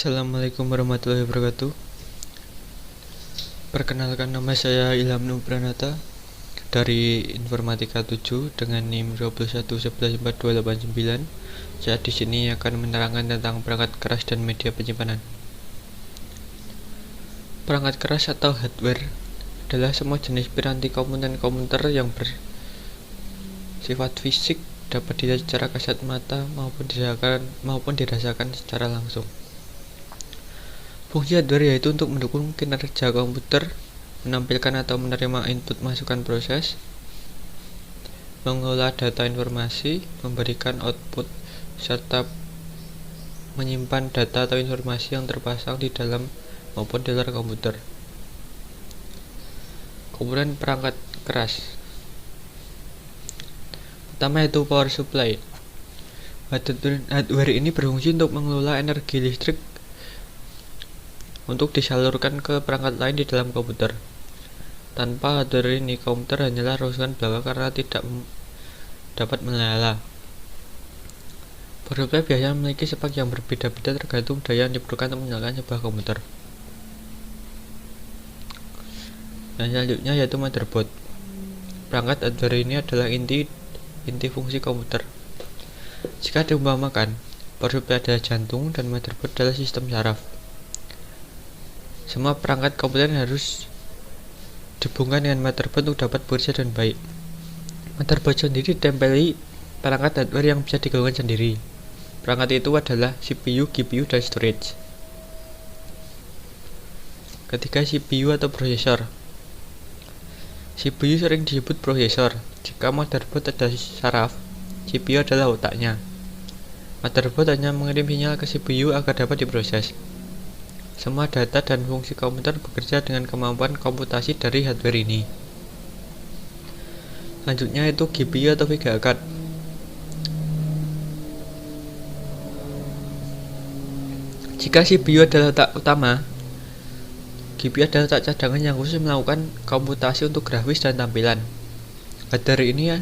Assalamualaikum warahmatullahi wabarakatuh. Perkenalkan, nama saya Ilham Nubranata dari Informatika 7 dengan NIM 21114289. Saya di sini akan menerangkan tentang perangkat keras dan media penyimpanan. Perangkat keras atau hardware adalah semua jenis piranti komputer yang bersifat fisik, dapat dilihat secara kasat mata maupun dirasakan secara langsung. Fungsi hardware yaitu untuk mendukung kinerja komputer, menampilkan atau menerima input masukan proses, mengolah data informasi, memberikan output, serta menyimpan data atau informasi yang terpasang di dalam maupun di luar komputer. Komponen perangkat keras pertama yaitu power supply. Hardware ini berfungsi untuk mengelola energi listrik untuk disalurkan ke perangkat lain di dalam komputer. Tanpa hardware ini, komputer hanyalah rongsokan belaka karena tidak dapat menyala. Power supply biasanya memiliki spek yang berbeda-beda tergantung daya yang diperlukan untuk menyalakan sebuah komputer. Dan selanjutnya yaitu motherboard. Perangkat hardware ini adalah inti fungsi komputer. Jika diumpamakan, power supply adalah jantung dan motherboard adalah sistem saraf. Semua perangkat komputer harus dihubungkan dengan motherboard untuk dapat bekerja dengan baik. Motherboard sendiri ditempeli perangkat hardware yang bisa digabungkan sendiri. Perangkat itu adalah CPU, GPU, dan storage. Ketiga, CPU atau prosesor. CPU sering disebut prosesor. Jika motherboard adalah saraf, CPU adalah otaknya. Motherboard hanya mengirim sinyal ke CPU agar dapat diproses. Semua data dan fungsi komputer bekerja dengan kemampuan komputasi dari hardware ini. Selanjutnya itu GPU atau Video Card. Jika CPU adalah otak utama, GPU adalah otak cadangan yang khusus melakukan komputasi untuk grafis dan tampilan. Hardware ini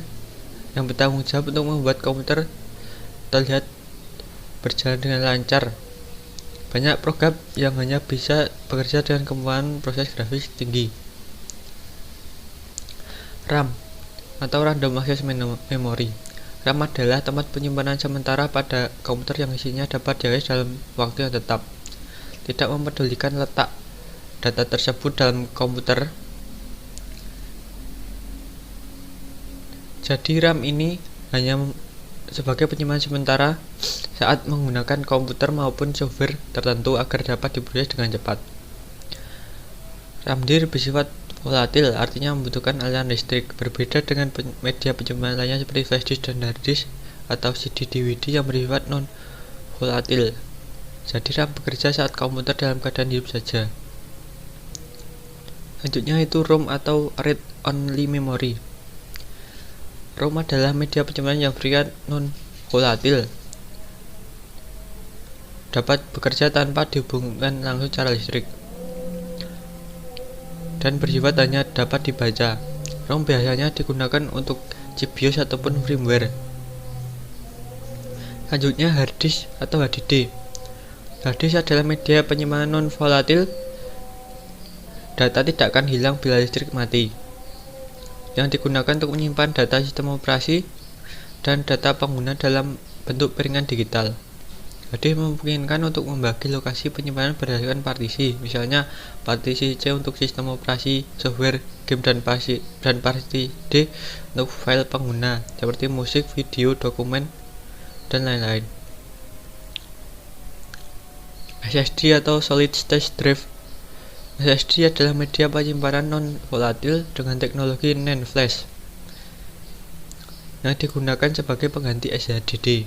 yang bertanggung jawab untuk membuat komputer terlihat berjalan dengan lancar. Banyak program yang hanya bisa bekerja dengan kemampuan proses grafis tinggi. RAM atau Random Access Memory. RAM adalah tempat penyimpanan sementara pada komputer yang isinya dapat diakses dalam waktu yang tetap. Tidak mempedulikan letak data tersebut dalam komputer. Jadi RAM ini hanya sebagai penyimpanan sementara saat menggunakan komputer maupun software tertentu agar dapat diproses dengan cepat. RAM bersifat volatil, artinya membutuhkan aliran listrik. Berbeda dengan media penyimpanan lainnya seperti flash disk dan hard disk atau CD/DVD yang bersifat non-volatil. Jadi RAM bekerja saat komputer dalam keadaan hidup saja. Selanjutnya itu ROM atau Read Only Memory. ROM adalah media penyimpanan yang bersifat non-volatil, dapat bekerja tanpa dihubungkan langsung secara listrik, dan bersifat hanya dapat dibaca. ROM biasanya digunakan untuk chip BIOS ataupun firmware. Selanjutnya hard disk atau HDD. Hard disk adalah media penyimpanan non-volatil. Data tidak akan hilang bila listrik mati, yang digunakan untuk menyimpan data sistem operasi dan data pengguna dalam bentuk piringan digital. HDD memungkinkan untuk membagi lokasi penyimpanan berdasarkan partisi, misalnya partisi C untuk sistem operasi, software, game, dan partisi D untuk file pengguna seperti musik, video, dokumen, dan lain-lain. SSD atau Solid State Drive. SSD adalah media penyimpanan non-volatil dengan teknologi NAND flash yang digunakan sebagai pengganti SHDD.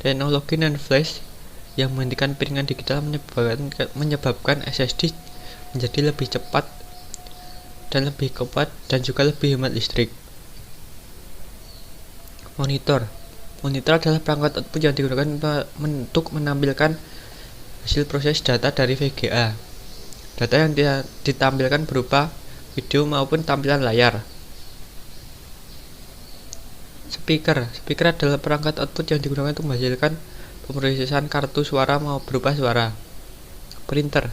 Teknologi NAND flash yang menghentikan piringan digital menyebabkan SSD menjadi lebih cepat dan lebih kuat dan juga lebih hemat listrik. Monitor adalah perangkat output yang digunakan untuk menampilkan hasil proses data dari VGA. Data yang ditampilkan berupa video maupun tampilan layar. Speaker adalah perangkat output yang digunakan untuk menghasilkan pemrosesan kartu suara mau berupa suara. Printer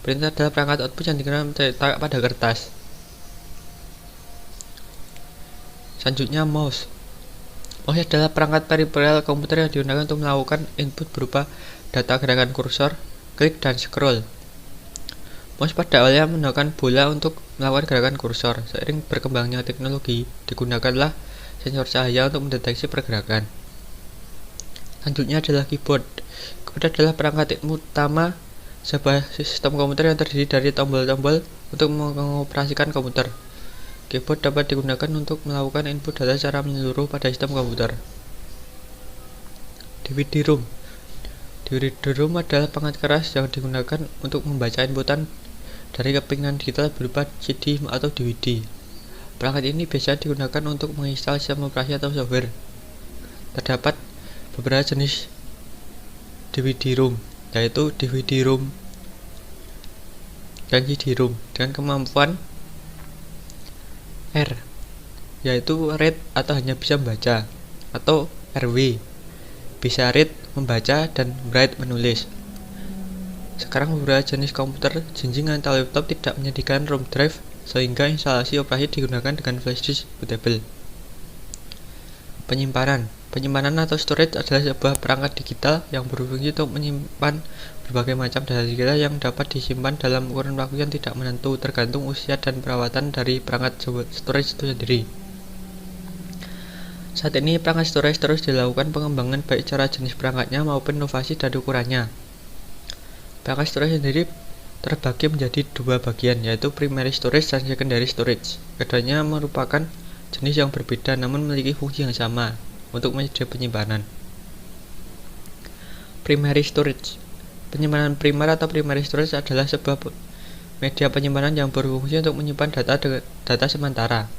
adalah perangkat output yang digunakan mencetak pada kertas. Selanjutnya mouse adalah perangkat peripheral komputer yang digunakan untuk melakukan input berupa data gerakan kursor, klik, dan scroll. Mouse pada awalnya menggunakan bola untuk melakukan gerakan kursor. Seiring berkembangnya teknologi, digunakanlah sensor cahaya untuk mendeteksi pergerakan. Selanjutnya adalah keyboard. Keyboard adalah perangkat utama sebuah sistem komputer yang terdiri dari tombol-tombol untuk mengoperasikan komputer. Keyboard dapat digunakan untuk melakukan input data secara menyeluruh pada sistem komputer. DVD-ROM adalah perangkat keras yang digunakan untuk membaca inputan dari kepingan digital berupa CD atau DVD. Perangkat ini biasa digunakan untuk menginstal sistem operasi atau software. Terdapat beberapa jenis DVD-ROM, yaitu DVD-ROM dan CD-ROM dengan kemampuan R, yaitu read atau hanya bisa membaca, atau RW, bisa read membaca dan write menulis. Sekarang beberapa jenis komputer jinjing atau laptop tidak menyediakan ROM drive sehingga instalasi operasi digunakan dengan flash disk bootable. Penyimpanan atau storage adalah sebuah perangkat digital yang berfungsi untuk menyimpan berbagai macam data digital yang dapat disimpan dalam kurun waktu yang tidak menentu tergantung usia dan perawatan dari perangkat storage itu sendiri. Saat ini perangkat storage terus dilakukan pengembangan baik secara jenis perangkatnya maupun inovasi dan ukurannya. Perangkat storage sendiri terbagi menjadi dua bagian, yaitu primary storage dan secondary storage. Keduanya merupakan jenis yang berbeda namun memiliki fungsi yang sama untuk menyediakan penyimpanan. Primary storage. Penyimpanan primer atau primary storage adalah sebuah media penyimpanan yang berfungsi untuk menyimpan data sementara.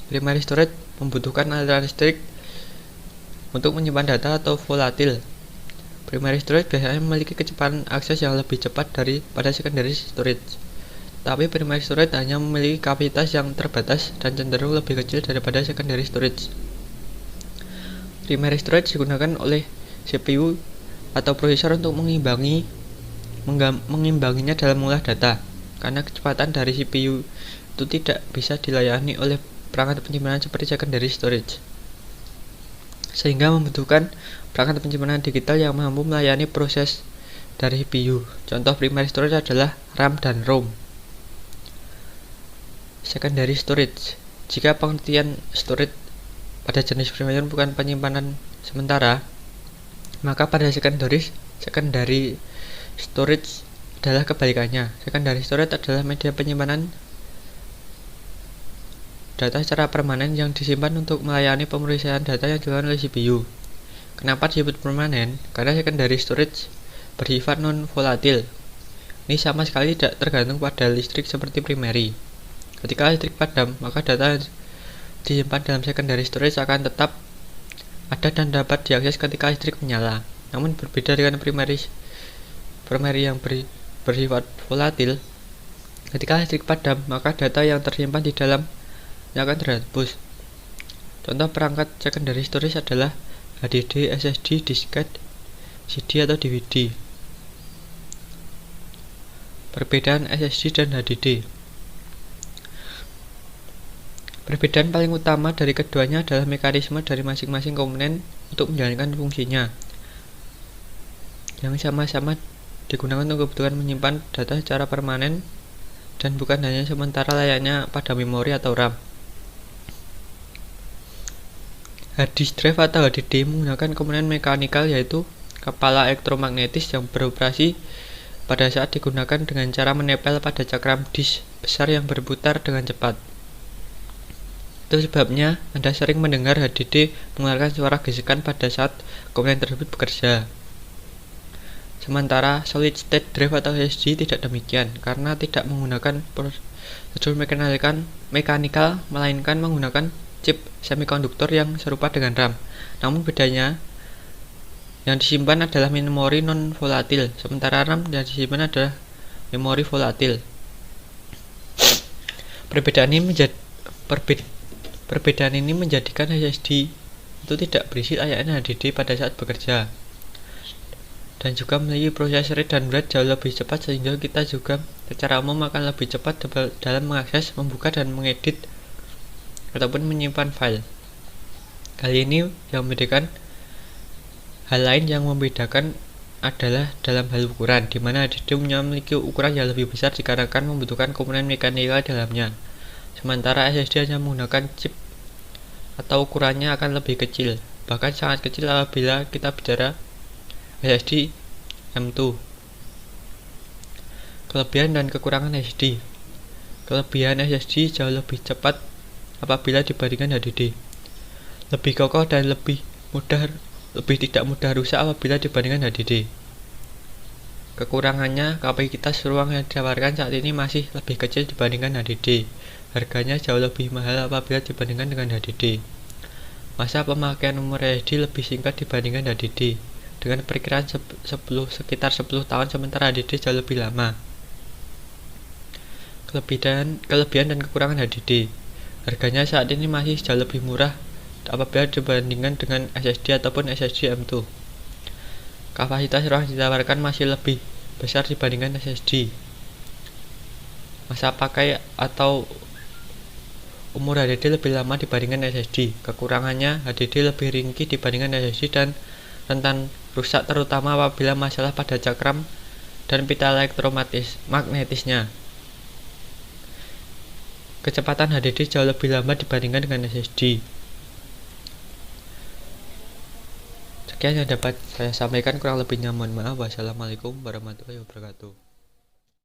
Primary storage membutuhkan aliran listrik untuk menyimpan data atau volatil. Primary storage biasanya memiliki kecepatan akses yang lebih cepat daripada secondary storage. Tapi primary storage hanya memiliki kapasitas yang terbatas dan cenderung lebih kecil daripada secondary storage. Primary storage digunakan oleh CPU atau prosesor untuk mengimbanginya dalam mengolah data, karena kecepatan dari CPU itu tidak bisa dilayani oleh perangkat penyimpanan seperti secondary storage, sehingga membutuhkan perangkat penyimpanan digital yang mampu melayani proses dari CPU. Contoh primary storage adalah RAM dan ROM. Secondary storage. Jika pengertian storage pada jenis primary bukan penyimpanan sementara, maka pada secondary storage adalah kebalikannya. Secondary storage adalah media penyimpanan data secara permanen yang disimpan untuk melayani pemrosesan data yang dilakukan oleh CPU. Kenapa disebut permanen? Karena secondary storage bersifat non-volatil. Ini sama sekali tidak tergantung pada listrik seperti primary. Ketika listrik padam, maka data yang disimpan dalam secondary storage akan tetap ada dan dapat diakses ketika listrik menyala. Namun berbeda dengan primary yang bersifat volatil, ketika listrik padam, maka data yang tersimpan di dalam akan terhapus. Contoh perangkat secondary storage adalah HDD, SSD, disket, CD atau DVD. Perbedaan SSD dan HDD. Perbedaan paling utama dari keduanya adalah mekanisme dari masing-masing komponen untuk menjalankan fungsinya, yang sama-sama digunakan untuk kebutuhan menyimpan data secara permanen dan bukan hanya sementara layaknya pada memori atau RAM. Hard disk drive atau HDD menggunakan komponen mekanikal, yaitu kepala elektromagnetis yang beroperasi pada saat digunakan dengan cara menempel pada cakram disk besar yang berputar dengan cepat. Itu sebabnya Anda sering mendengar HDD mengeluarkan suara gesekan pada saat komponen tersebut bekerja. Sementara solid state drive atau SSD tidak demikian, karena tidak menggunakan prosedur mekanikal melainkan menggunakan chip semikonduktor yang serupa dengan RAM. Namun bedanya, yang disimpan adalah memori non-volatil, sementara RAM yang disimpan adalah memori volatil. Perbedaan ini menjadikan SSD itu tidak berisi layaknya HDD pada saat bekerja. dan juga memiliki proses read dan write jauh lebih cepat, sehingga kita juga secara umum akan lebih cepat dalam mengakses, membuka, dan mengedit ataupun menyimpan file. Kali ini yang membedakan hal lain yang membedakan adalah dalam hal ukuran, di mana HDD memiliki ukuran yang lebih besar dikarenakan membutuhkan komponen mekanikal dalamnya, sementara SSD hanya menggunakan chip atau ukurannya akan lebih kecil, bahkan sangat kecil apabila kita bicara SSD M2. Kelebihan dan kekurangan SSD. Kelebihan SSD jauh lebih cepat apabila dibandingkan HDD, lebih kokoh dan lebih tidak mudah rusak apabila dibandingkan HDD. Kekurangannya, kapasitas ruang yang ditawarkan saat ini masih lebih kecil dibandingkan HDD. Harganya jauh lebih mahal apabila dibandingkan dengan HDD. Masa pemakaian umur SSD lebih singkat dibandingkan HDD, dengan perkiraan sekitar 10 tahun, sementara HDD jauh lebih lama. Kelebihan dan kekurangan HDD. Harganya saat ini masih jauh lebih murah apabila dibandingkan dengan SSD ataupun SSD M2. Kapasitas ruang ditawarkan masih lebih besar dibandingkan SSD. Masa pakai atau umur HDD lebih lama dibandingkan SSD. Kekurangannya, HDD lebih ringkih dibandingkan SSD dan rentan rusak, terutama apabila masalah pada cakram dan pita elektromagnetisnya. Kecepatan HDD jauh lebih lambat dibandingkan dengan SSD. Sekian yang dapat saya sampaikan, kurang lebihnya mohon maaf. Wassalamualaikum warahmatullahi wabarakatuh.